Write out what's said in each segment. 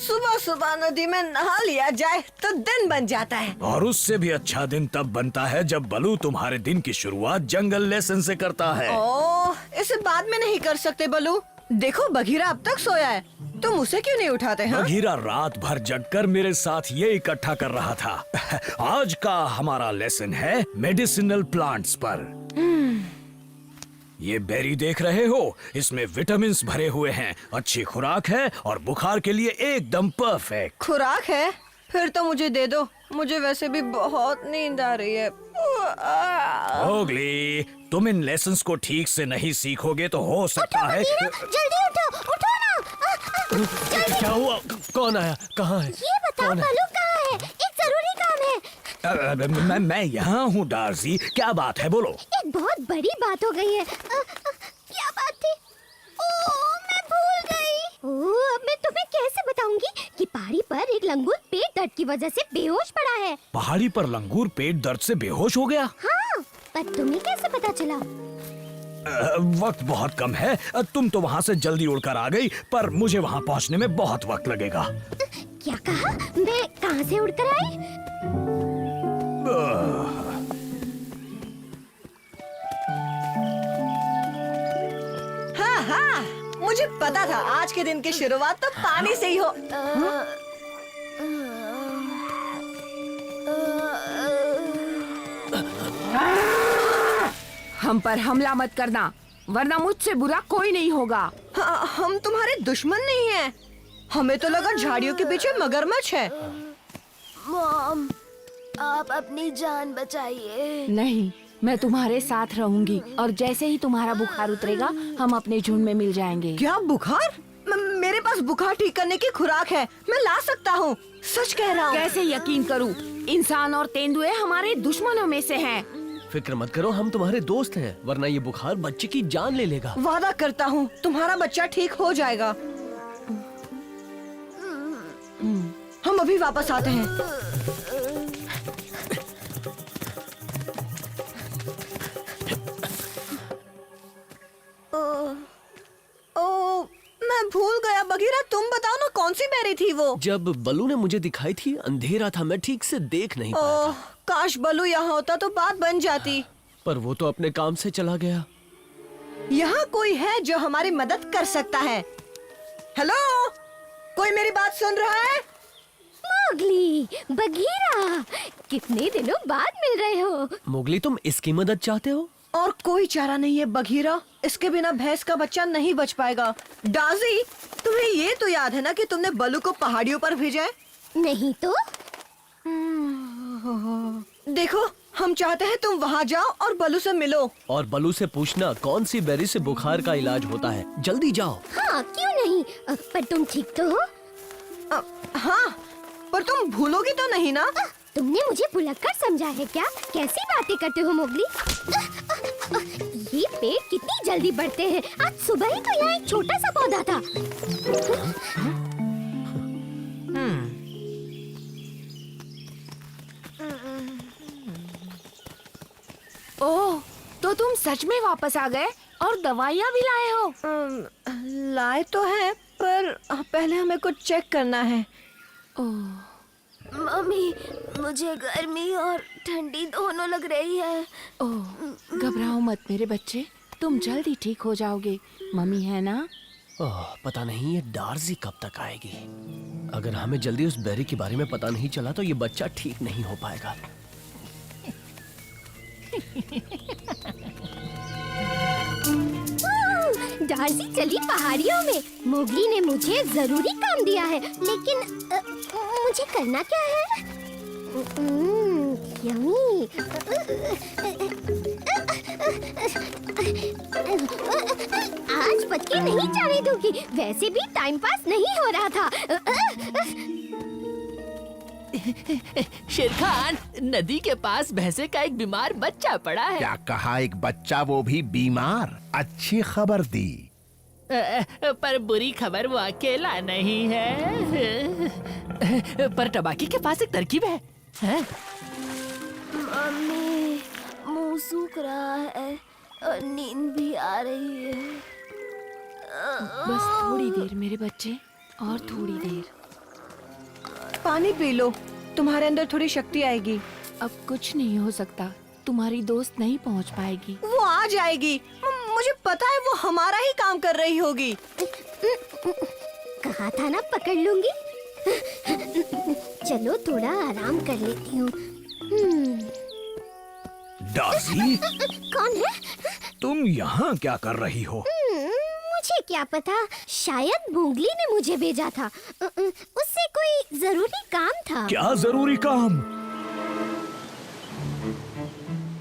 सुबह सुबह नदी में नहा लिया जाए तो दिन बन जाता है। और उससे भी अच्छा दिन तब बनता है जब बलू तुम्हारे दिन की शुरुआत जंगल लेसन से करता है। ओह, इसे बाद में नहीं कर सकते बलू। देखो बघीरा अब तक सोया है, तुम उसे क्यों नहीं उठाते हैं? बघीरा रात भर जगकर मेरे साथ ये इकट्ठा कर रहा था। आज का हमारा लेसन है मेडिसिनल प्लांट्स पर। ये बेरी देख रहे हो, इसमें विटामिन्स भरे हुए हैं, अच्छी खुराक है और बुखार के लिए एकदम परफेक्ट। खुराक है? फिर तो मुझे दे दो, मुझे वैसे भी बहुत नींद आ रही है। मोगली, तुम इन लेसन्स को ठीक से नहीं सीखोगे तो हो सकता है। जल्दी उठो, उठो ना। क्या हुआ? कौन आया? कहाँ है? ये बताओ बलू कहाँ है? एक जरूरी काम है। मैं यहाँ हूँ डार्सी, क्या बात है बोलो। एक बहुत बड़ी बात हो गई है। क्या बात थी? ओह, मैं भूल गई। ओह, अब मैं तुम्हें कैसे बताऊंगी कि पहाड़ी पर एक लंगूर पेट दर्द की वजह से बेहोश पड़ा है। पहाड़ी पर लंगूर पेट दर्द से बेहोश हो गया? हाँ, पर तुम्हें कैसे पता चला? वक्त बहुत कम है, तुम तो वहाँ से जल्दी उड़कर आ गई, पर मुझे वहाँ पहुँचने में बहुत वक्त लगेगा। क्या कहा? मैं कहाँ से उड़कर आई? हाँ हाँ, मुझे पता था आज के दिन की शुरुआत तो पानी से ही हो। हम पर हमला मत करना, वरना मुझसे बुरा कोई नहीं होगा। हाँ, हम तुम्हारे दुश्मन नहीं हैं। हमें तो लगा झाड़ियों के पीछे मगरमच्छ है। मॉम, आप अपनी जान बचाइए। नहीं, मैं तुम्हारे साथ रहूंगी और जैसे ही तुम्हारा बुखार उतरेगा हम अपने झुंड में मिल जाएंगे। क्या बुखार? मेरे पास बुखार ठीक करने की खुराक है, मैं ला सकता हूँ, सच कह रहा हूँ। कैसे यकीन करूँ? इंसान और तेंदुए हमारे दुश्मनों में से हैं। फिक्र मत करो, हम तुम्हारे दोस्त हैं, वरना ये बुखार बच्चे की जान ले लेगा। वादा करता हूँ तुम्हारा बच्चा ठीक हो जाएगा। हम अभी वापस आते हैं। ओ, मैं भूल गया बघीरा, तुम बताओ ना कौन सी बेरी थी वो? जब बलू ने मुझे दिखाई थी अंधेरा था, मैं ठीक से देख नहीं पाया ओह, था। काश बलू यहाँ होता तो बात बन जाती। पर वो तो अपने काम से चला गया। यहाँ कोई है जो हमारी मदद कर सकता है? हेलो, कोई मेरी बात सुन रहा है? मोगली, बघीरा, कितने दिनों बाद मिल रहे हो। मोगली, तुम इसकी मदद चाहते हो? और कोई चारा नहीं है बघीरा, इसके बिना भैंस का बच्चा नहीं बच पाएगा। डाजी, तुम्हें ये तो याद है ना कि तुमने बलू को पहाड़ियों पर भेजा है? नहीं तो? देखो, हम चाहते हैं तुम वहाँ जाओ और बलू से मिलो। और बलू से पूछना कौन सी बेरी से बुखार का इलाज होता है। जल्दी जाओ। हाँ, क्यों नहीं? पर तुम ठीक तो हो? हाँ, पर तुम भूलोगी तो नहीं ना? तुमने मुझे भुलक्कड़ समझा है क्या? कैसी बातें करते हो मोगली? ये पेड़ कितनी जल्दी बढ़ते हैं। आज सुबह ही तो यहाँ एक छोटा सा पौधा था। ओह, तो तुम सच में वापस आ गए और दवाइयाँ भी लाए हो? लाए तो है, पर पहले हमें कुछ चेक करना है। ओह, मम्मी, मुझे गर्मी और ठंडी दोनों लग रही है। ओह, घबराओ मत मेरे बच्चे, तुम जल्दी ठीक हो जाओगे। मम्मी है ना? पता नहीं ये डार्सी कब तक आएगी। अगर हमें जल्दी उस बेरी के बारे में पता नहीं चला तो ये बच्चा ठीक नहीं हो पाएगा। डार्सी चली पहाड़ियों में। मोगली ने मुझे जरूरी काम दिया है, लेकिन मुझे करना क्या है? यम्मी। आज बच्चे नहीं जाने दूंगी, वैसे भी टाइम पास नहीं हो रहा था। शेरखान, नदी के पास भैंसे का एक बीमार बच्चा पड़ा है। क्या कहा? एक बच्चा, वो भी बीमार? अच्छी खबर दी। पर बुरी खबर वो अकेला नहीं है। पर टबाकी के पास एक तरकीब है। मम्मी, मुंह सूख रहा है और नींद भी आ रही है। बस थोड़ी देर मेरे बच्चे, और थोड़ी देर। पानी पी लो, तुम्हारे अंदर थोड़ी शक्ति आएगी। अब कुछ नहीं हो सकता, तुम्हारी दोस्त नहीं पहुंच पाएगी। वो आ जाएगी, मुझे पता है वो हमारा ही काम कर रही होगी। कहा था ना पकड़ लूंगी। चलो थोड़ा आराम कर लेती हूँ। डार्सी, कौन है? तुम यहाँ क्या कर रही हो? मुझे क्या पता, शायद मोगली ने मुझे भेजा था। उससे कोई जरूरी काम था। क्या जरूरी काम?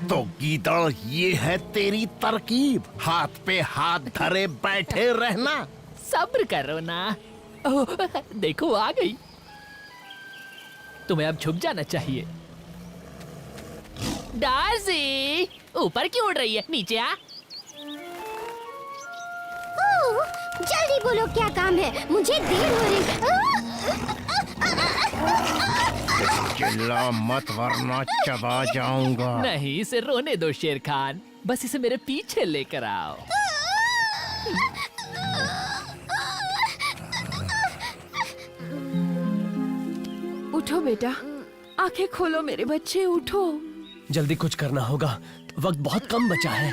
तो गीदड़, ये है तेरी तरकीब, हाथ पे हाथ धरे बैठे रहना। सब्र करो ना। ओह, देखो आ गई। तुम्हें अब झुक जाना चाहिए। डार्सी, ऊपर क्यों उड़ रही है? नीचे आ। ओह, जल्दी बोलो क्या काम है, मुझे देर हो रही। चिल्ला मत वरना चबा जाऊंगा। नहीं, इसे रोने दो शेर खान, बस इसे मेरे पीछे लेकर आओ। उठो बेटा, आंखें खोलो मेरे बच्चे, उठो। जल्दी कुछ करना होगा, वक्त बहुत कम बचा है।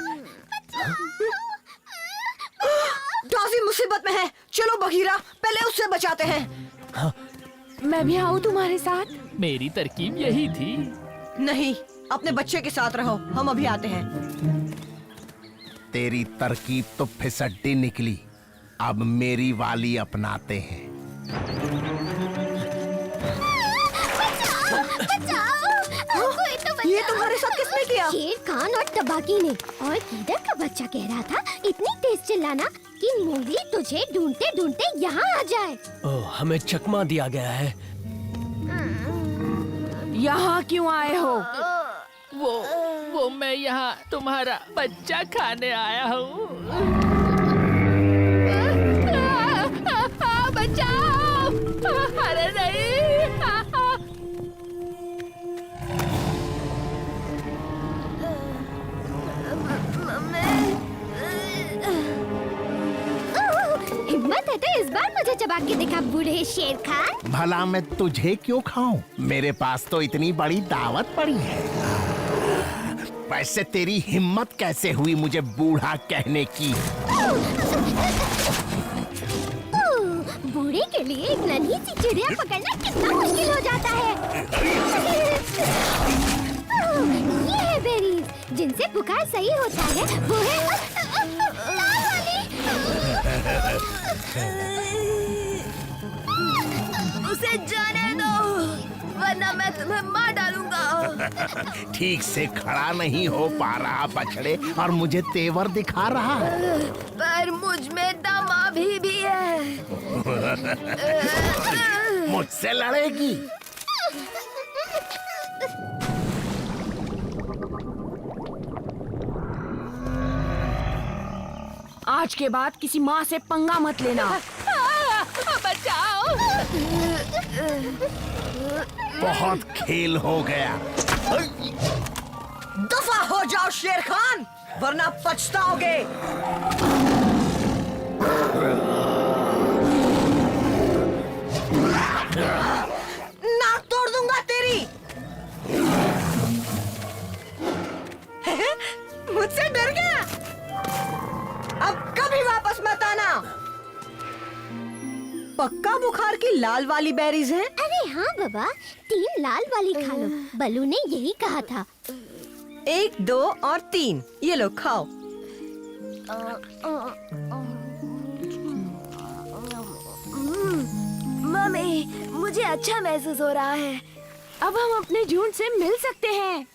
डार्सी मुसीबत में है, चलो बघीरा, पहले उससे बचाते हैं। मैं भी आऊँ तुम्हारे साथ? मेरी तरकीब यही थी। नहीं, अपने बच्चे के साथ रहो, हम अभी आते हैं। तेरी तरकीब तो फिसड्डी निकली, अब मेरी वाली अपनाते हैं। कोई तो बचाओ। ये तुम्हारे साथ किसने किया? शेर खान और तबाकी ने। और गीदड़ का बच्चा कह रहा था इतनी तेज चिल्लाना कि मोगली तुझे ढूंढते ढूंढते यहाँ आ जाए। ओह, हमें चकमा दिया गया है। यहाँ क्यों आए हो? वो मैं यहाँ तुम्हारा बच्चा खाने आया हूँ। बचाओ! अरे नहीं! हिम्मत है तो इस बार मुझे चबा के दिखा बूढ़े शेर खान। भला मैं तुझे क्यों खाऊं? मेरे पास तो इतनी बड़ी दावत पड़ी है। वैसे तेरी हिम्मत कैसे हुई मुझे बूढ़ा कहने की? बूढ़े के लिए एक नन्ही सी चिड़िया पकड़ना कितना मुश्किल हो जाता है। ये है बेरीज, जिनसे बुखार सही होता है। वो है लाल वाली। उसे जाने दो, वरना मैं तुम्हें मार डालूंगा। ठीक से खड़ा नहीं हो पा रहा बछड़े, और मुझे तेवर दिखा रहा है। पर मुझ में दम अभी भी है। मुझसे लड़ेगी? आज के बाद किसी माँ से पंगा मत लेना। बचाओ! बहुत खेल हो गया। दफा हो जाओ शेर खान, वरना पछताओगे। नाक तोड़ दूंगा तेरी। मुझसे डर गया? अब कभी वापस मत आना। पक्का बुखार की लाल वाली बेरीज हैं? अरे हाँ बाबा, 3 लाल वाली खा लो, बलू ने यही कहा था। 1, 2 और 3, ये लो खाओ। मम्मी, मुझे अच्छा महसूस हो रहा है। अब हम अपने झुंड से मिल सकते हैं।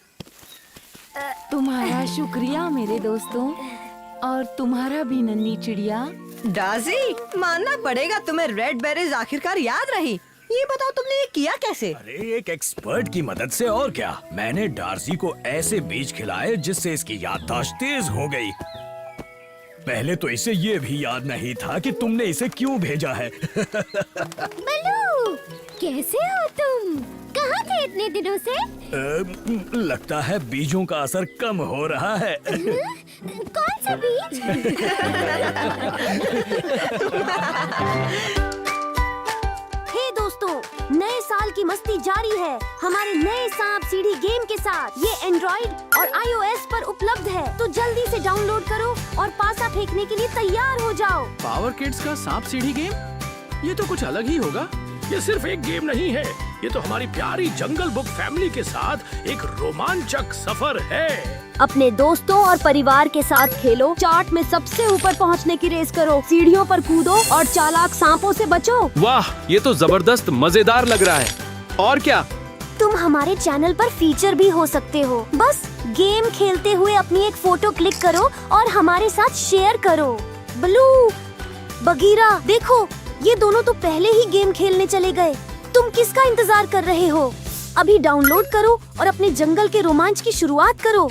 तुम्हारा शुक्रिया मेरे दोस्तों, और तुम्हारा भी नन्ही चिड़िया। डार्सी, मानना पड़ेगा तुम्हें रेड बेरीज आखिरकार याद रही। ये बताओ तुमने ये किया कैसे? अरे एक एक्सपर्ट की मदद से, और क्या। मैंने डार्सी को ऐसे बीज खिलाए जिससे इसकी याददाश्त तेज हो गई। पहले तो इसे ये भी याद नहीं था कि तुमने इसे क्यों भेजा है। बलू, कैसे हो तुम? कहाँ थे इतने दिनों से? लगता है बीजों का असर कम हो रहा है। कौन सा बीज? हे दोस्तों, नए साल की मस्ती जारी है हमारे नए सांप सीढ़ी गेम के साथ। ये एंड्रॉइड और iOS पर उपलब्ध है, तो जल्दी से डाउनलोड करो और पासा फेंकने के लिए तैयार हो जाओ। पावर किड्स का सांप सीढ़ी गेम, ये तो कुछ अलग ही होगा। ये सिर्फ एक गेम नहीं है, ये तो हमारी प्यारी जंगल बुक फैमिली के साथ एक रोमांचक सफर है। अपने दोस्तों और परिवार के साथ खेलो, चार्ट में सबसे ऊपर पहुंचने की रेस करो, सीढ़ियों पर कूदो और चालाक सांपों से बचो। वाह, ये तो जबरदस्त मजेदार लग रहा है। और क्या, तुम हमारे चैनल पर फीचर भी हो सकते हो। बस गेम खेलते हुए अपनी एक फोटो क्लिक करो और हमारे साथ शेयर करो। ब्लू, बगीरा, देखो ये दोनों तो पहले ही गेम खेलने चले गए। तुम किसका इंतजार कर रहे हो? अभी डाउनलोड करो और अपने जंगल के रोमांच की शुरुआत करो।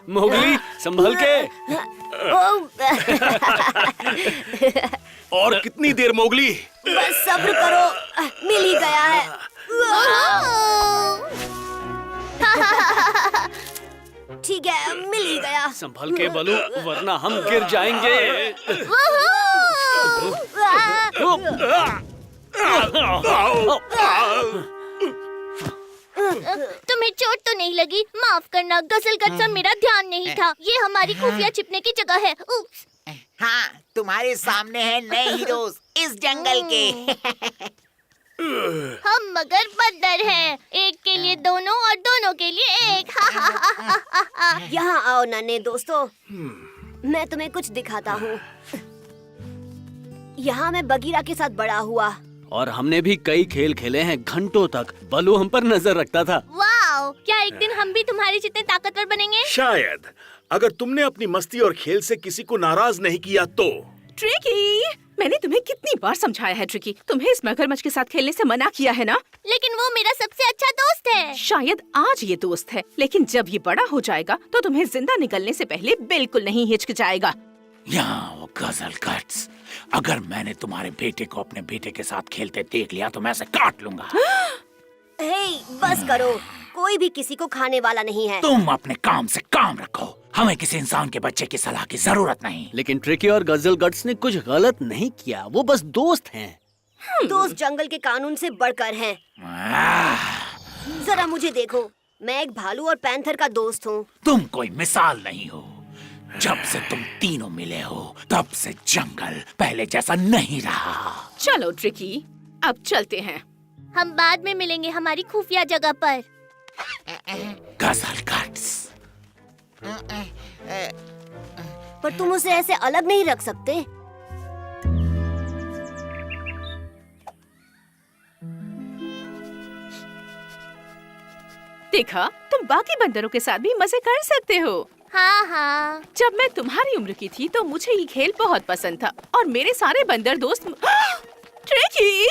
मोगली, संभल के। और कितनी देर मोगली? बस सब्र करो, मिल ही गया है। ठीक है, मिल ही गया। संभल के बलू, वरना हम गिर जाएंगे। तुम्हें चोट तो नहीं लगी? माफ करना गजल गट्स, मेरा ध्यान नहीं था। ये हमारी खुफिया छिपने की जगह है। उप्स। हाँ, तुम्हारे सामने है नए हीरोज इस जंगल के। हम मगर बंदर हैं, एक के लिए दोनों और दोनों के लिए एक। यहाँ आओ नन्हे दोस्तों, मैं तुम्हें कुछ दिखाता हूँ। यहाँ मैं बगीरा के साथ बड़ा हुआ और हमने भी कई खेल खेले हैं घंटों तक। बलू हम पर नजर रखता था। वाओ, क्या एक दिन हम भी तुम्हारे जितने ताकतवर बनेंगे? शायद, अगर तुमने अपनी मस्ती और खेल से किसी को नाराज नहीं किया तो। ट्रिकी, मैंने तुम्हें कितनी बार समझाया है ट्रिकी, तुम्हें इस मगरमच्छ के साथ खेलने से मना किया है ना? लेकिन वो मेरा सबसे अच्छा दोस्त है। शायद आज ये दोस्त है, लेकिन जब ये बड़ा हो जाएगा तो तुम्हें जिंदा निकलने से पहले बिल्कुल नहीं हिचकिचाएगा। यहाँ वो गजल कट्स, अगर मैंने तुम्हारे बेटे को अपने बेटे के साथ खेलते देख लिया तो मैं उसे काट लूंगा। हे, बस करो, कोई भी किसी को खाने वाला नहीं है। तुम अपने काम से काम रखो, हमें किसी इंसान के बच्चे की सलाह की जरूरत नहीं। लेकिन ट्रिकी और गजल गट्स ने कुछ गलत नहीं किया, वो बस दोस्त हैं। दोस्त जंगल के कानून से बढ़कर हैं। जरा मुझे देखो, मैं एक भालू और पैंथर का दोस्त हूँ। तुम कोई मिसाल नहीं हो। जब से तुम तीनों मिले हो तब से जंगल पहले जैसा नहीं रहा। चलो ट्रिकी, अब चलते हैं। हम बाद में मिलेंगे हमारी खुफिया जगह पर। गजल कट्स, पर तुम उसे ऐसे अलग नहीं रख सकते। देखा, तुम बाकी बंदरों के साथ भी मजे कर सकते हो। हाँ हाँ। जब मैं तुम्हारी उम्र की थी तो मुझे ये खेल बहुत पसंद था और मेरे सारे बंदर दोस्त। ट्रिकी,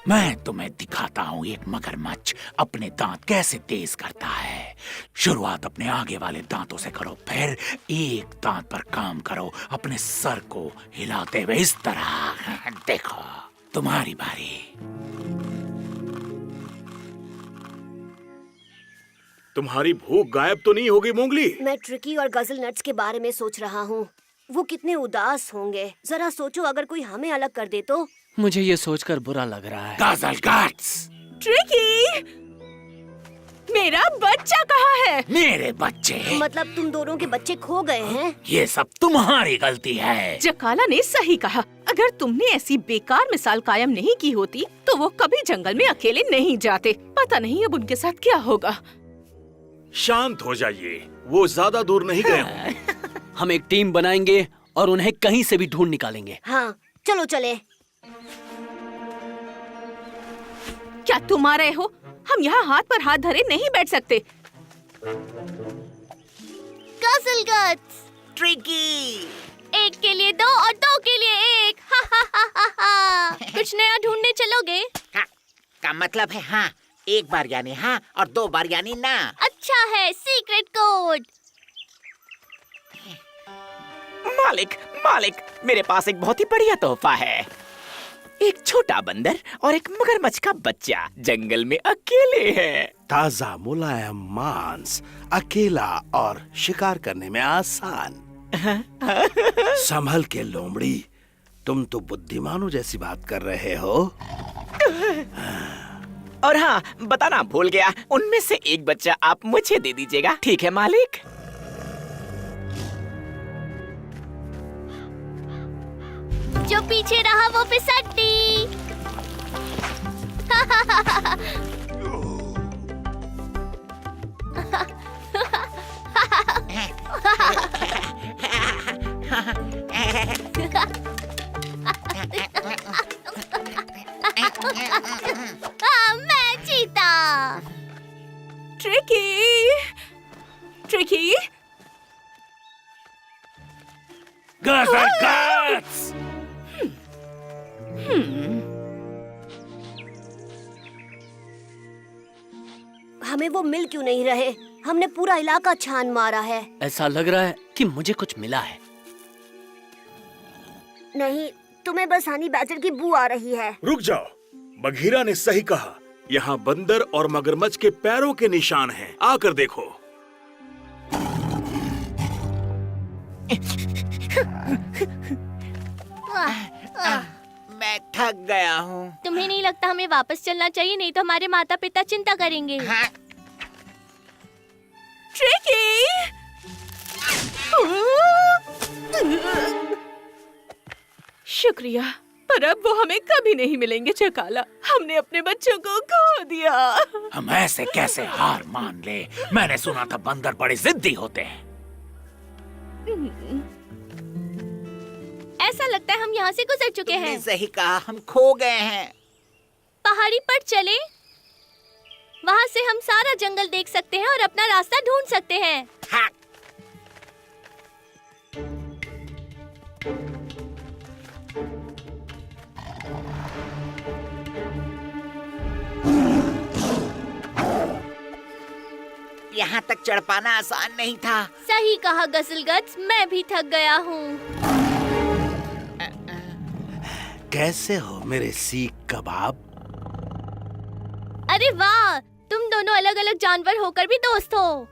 मैं तुम्हें दिखाता हूँ एक मगरमच्छ अपने दांत कैसे तेज करता है। शुरुआत अपने आगे वाले दांतों से करो, फिर एक दांत पर काम करो, अपने सर को हिलाते हुए इस तरह। देखो, तुम्हारी बारी। तुम्हारी भूख गायब तो नहीं होगी मोगली? मैं ट्रिकी और गजल नट्स के बारे में सोच रहा हूँ। वो कितने उदास होंगे। जरा सोचो, अगर कोई हमें अलग कर दे तो। मुझे ये सोचकर बुरा लग रहा है। गजल कट्स, ट्रिकी, मेरा बच्चा कहाँ है? मेरे बच्चे? मतलब तुम दोनों के बच्चे खो गए हैं? ये सब तुम्हारी गलती है। जकाला ने सही कहा। अगर तुमने ऐसी बेकार मिसाल कायम नहीं की होती तो वो कभी जंगल में अकेले नहीं जाते। पता नहीं अब उनके साथ क्या होगा। शांत हो जाइए, वो ज्यादा दूर नहीं गए होंगे। हम एक टीम बनाएंगे और उन्हें कहीं से भी ढूंढ निकालेंगे। हाँ, चलो चले। क्या तुम आ रहे हो? हम यहाँ हाथ पर हाथ धरे नहीं बैठ सकते। गजल गट्स, ट्रिकी, एक के लिए दो और दो के लिए एक। हा हा हा हा हा। कुछ नया ढूंढने चलोगे? हाँ, का मतलब है हाँ। एक बार यानी हाँ और दो बार यानी ना। अच्छा है, सीक्रेट कोड। मालिक, मालिक, मेरे पास एक बहुत ही बढ़िया तोहफा है। एक छोटा बंदर और एक मगरमच्छ का बच्चा जंगल में अकेले है। ताजा मुलायम मांस, अकेला और शिकार करने में आसान। संभल के लोमड़ी, तुम तो बुद्धिमानों जैसी बात कर रहे हो। और हाँ, बताना भूल गया, उनमें से एक बच्चा आप मुझे दे दीजिएगा, ठीक है मालिक? जो पीछे रहा वो फिसड्डी। मैं जीता। ट्रिकी, ट्रिकी, हमें वो मिल क्यों नहीं रहे? हमने पूरा इलाका छान मारा है। ऐसा लग रहा है कि मुझे कुछ मिला है। नहीं, तुम्हें बस हनी बैटर की बू आ रही है। रुक जाओ, बघीरा ने सही कहा। यहाँ बंदर और मगरमच्छ के पैरों के निशान हैं। आकर देखो। मैं थक गया हूँ। तुम्हें नहीं लगता हमें वापस चलना चाहिए? नहीं तो हमारे माता पिता चिंता करेंगे। ट्रिकी, शुक्रिया, पर अब वो हमें कभी नहीं मिलेंगे चकाला। हमने अपने बच्चों को खो दिया। हम ऐसे कैसे हार मान ले? मैंने सुना था बंदर बड़े जिद्दी होते हैं। ऐसा लगता है हम यहाँ से गुजर चुके हैं। सही कहा, हम खो गए हैं। पहाड़ी पर चले, वहाँ से हम सारा जंगल देख सकते हैं और अपना रास्ता ढूंढ सकते हैं। हाँ। यहाँ तक चढ़ पाना आसान नहीं था। सही कहा गजलगट्स, मैं भी थक गया हूँ। कैसे हो मेरे सीख कबाब? अरे वाह, तुम दोनों अलग अलग जानवर होकर भी दोस्त हो।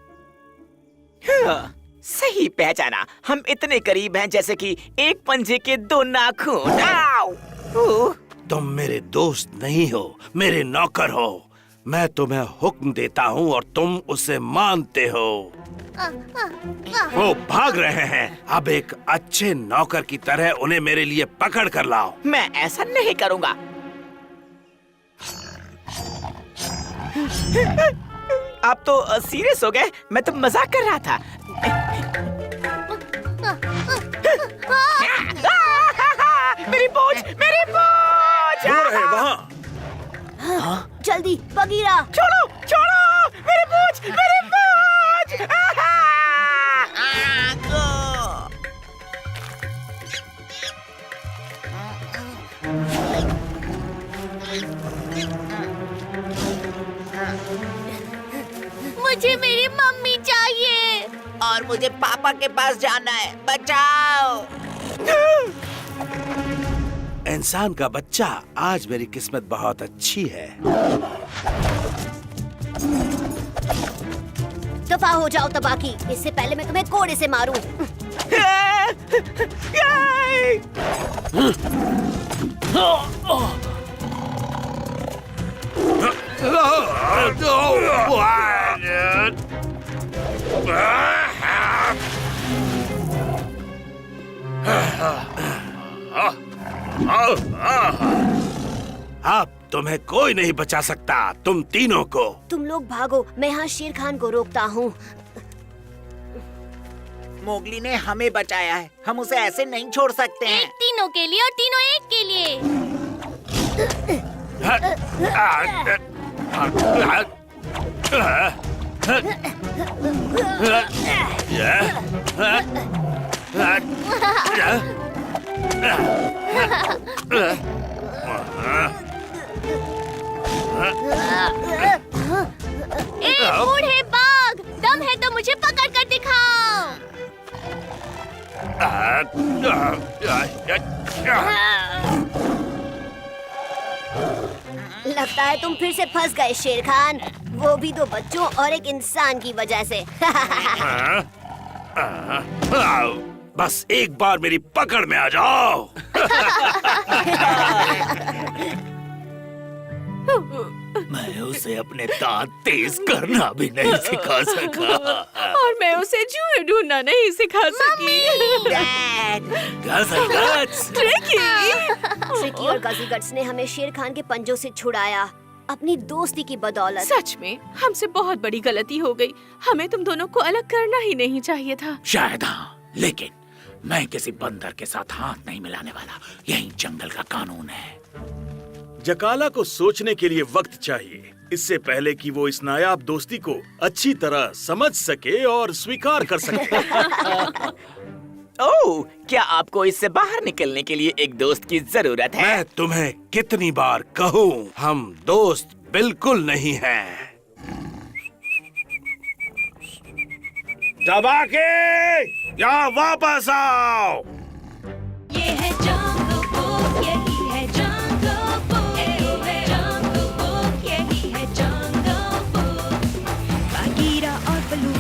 सही पहचाना, हम इतने करीब हैं जैसे कि एक पंजे के दो नाखून। आओ! तुम मेरे दोस्त नहीं हो, मेरे नौकर हो। मैं तुम्हें हुक्म देता हूँ और तुम उसे मानते हो। वो भाग रहे हैं। अब एक अच्छे नौकर की तरह उन्हें मेरे लिए पकड़ कर लाओ। मैं ऐसा नहीं करूँगा। आप तो सीरियस हो गए? मैं तो मजाक कर रहा था। मेरी पूंछ, मेरी पूंछ! वो रहे वहाँ। जल्दी बगीरा, छोड़ो, छोड़ो! मेरी पूंछ, मेरी पूंछ! मुझे मेरी मम्मी चाहिए। और मुझे पापा के पास जाना है। बचाओ! इंसान का बच्चा, आज मेरी किस्मत बहुत अच्छी है। दफा हो जाओ तबाकी, इससे पहले मैं तुम्हें कोड़े से मारूं। अब तुम्हें कोई नहीं बचा सकता, तुम तीनों को। तुम लोग भागो, मैं यहाँ शेर खान को रोकता हूँ। मोगली ने हमें बचाया है, हम उसे ऐसे नहीं छोड़ सकते हैं। एक तीनों के लिए और तीनों एक के लिए। बूढ़े बाघ, दम है तो मुझे पकड़ कर दिखाओ। लगता है तुम फिर से फंस गए शेर खान, वो भी दो बच्चों और एक इंसान की वजह से। बस एक बार मेरी पकड़ में आ जाओ। मैं उसे अपने दांत तेज करना भी नहीं सिखा सका। और मैं उसे जुए ढूंढना नहीं सिखा सकी। ट्रिकी और गजीगट्स ने हमें शेर खान के पंजों से छुड़ाया, अपनी दोस्ती की बदौलत। सच में हमसे बहुत बड़ी गलती हो गई। हमें तुम दोनों को अलग करना ही नहीं चाहिए था। शायद हाँ, लेकिन मैं किसी बंदर के साथ हाथ नहीं मिलाने वाला। यही जंगल का कानून है। जकाला को सोचने के लिए वक्त चाहिए, इससे पहले कि वो इस नायाब दोस्ती को अच्छी तरह समझ सके और स्वीकार कर सके। ओह, क्या आपको इससे बाहर निकलने के लिए एक दोस्त की जरूरत है? मैं तुम्हें कितनी बार कहूँ, हम दोस्त बिल्कुल नहीं हैं। दबा के यहाँ वापस आओ। ये है जंगल बुक, यही है जंगल बुक, जंगल बुक, यही है जंगल बुक। बागीरा और बलू